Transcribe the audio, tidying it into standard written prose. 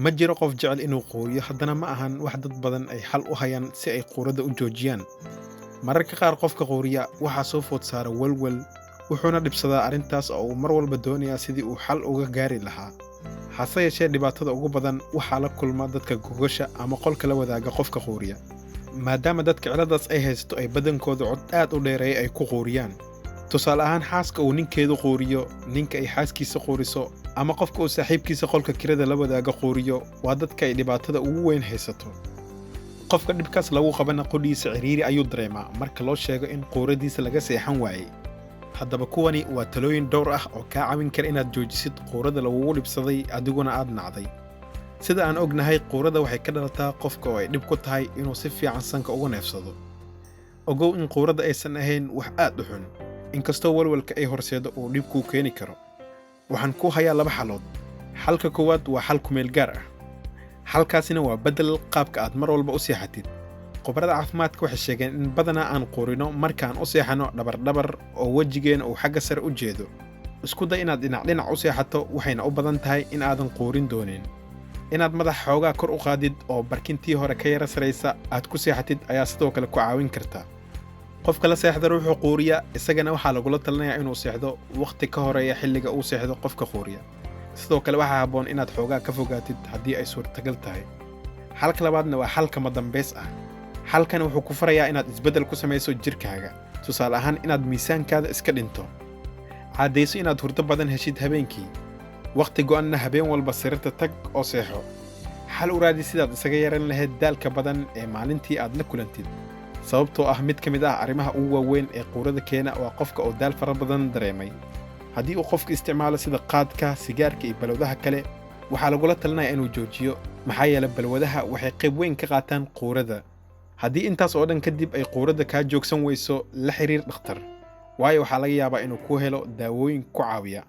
Ma jiro qof jecel inuu quuriyo, haddana ma ahan wax dad badan ay xal u hayaan si ay quurada u joojiyaan. Mararka qaar qofka quuriya waxaa soo food saara walwal, wuxuuna dhibsadaa arrintaas oo uu mar walba doonayaa sidii uu xal uga gaari lahaa. Hase yeeshee dhibaatada ugu badan waxaa la kulma dadka gogosha ama qolka la wadaaga qofka quuriya. Maadaama dadka ciladaas ay haysto ay badankooda cod aad u dheereeya ay ku quuriyaan. Tusaale ahaan xaaska uu ninkeedu quuriyo, ninka ay xaaskiisa quuriso, ama qofka uu saaxiibkiisa qolka kirada la wadaaga quuriyo, waa dadka ay dhibaatada ugu weyn haysato. Qofka dhibkaas lagu qabana qudhiisa ciriiri ayuu dareemaa marka loo sheego in quuradiisa laga seexan waayey. Haddaba kuwani waa talooyin dhowr ah oo kaa caawin kara inaad joojisid quurada lagugu dhibsaday adiguna aad nacday. Sida aan ognahay, quurada waxay ka dhalataa qofka oo ay dhib ku tahay inuu si fiican sanka uga neefsado. Ogow in quurada aysan ahayn wax aad u xun, inkastoo walwalka ay horseedo uu dhib kuu keeni karo. Waxaan ku hayaa 2 xalood. Xalka koowaad waa xal ku meel gaar ah. Xalkaasina waa bedel qaabka aad mar walba u seexatid. Khubarada caafimaadka waxay sheegeen in badanaa aan quurino markaan u seexano dhabar oo wejigeena uu xagga sare u jeedo. Isku day inaad dhinac u seexato, waxayna u badan tahay in aadan quurin doonin. Inaad madaxa xoogaa kor u qaadid oo barkintii hore ka yara sareysa aad ku seexatid ayaa sidoo kale ku caawin karta. Qofka la seexda ruuxu quuriya isagana waxaa lagula talinayaa inuu seexdo waqti ka horeeya xilliga uu seexdo qofka quuriya. Sidoo kale waxaa habboon inaad xoogaa ka fogaatid haddii ay suurtagal tahay. Xalka labaadna waa xalka madambeys ah. Xalkan wuxuu ku farayaa inaad isbeddel ku samayso jirkaaga. Tusaale ahaan inaad miisaankaada iska dhinto. Caadayso inaad hurdo badan heshid habeenkii. Waqti go'anna habeen walba sariirta tag oo seexo. Xal u raadi sidaad isaga yaran lahayd daalka badan ee maalintii aad la kulantid. Sababtoo ah mid ka mid ah arrimaha ugu waaweyn ee quurada keena waa qofka oo daal fara badan dareemay. Haddii uu qofka isticmaalo sida qaadka, sigaarka iyo balwadaha kale, waxaa lagula talinayaa inuu joojiyo, maxaa yeelay balwadaha waxay qayb weyn ka qaataan quurada. Haddii intaas oo dhan kadib ay quurada kaa joogsan weyso, la xiriir dhakhtar, waayo waxaa laga yaabaa inuu ku helo daawooyin ku caawiya.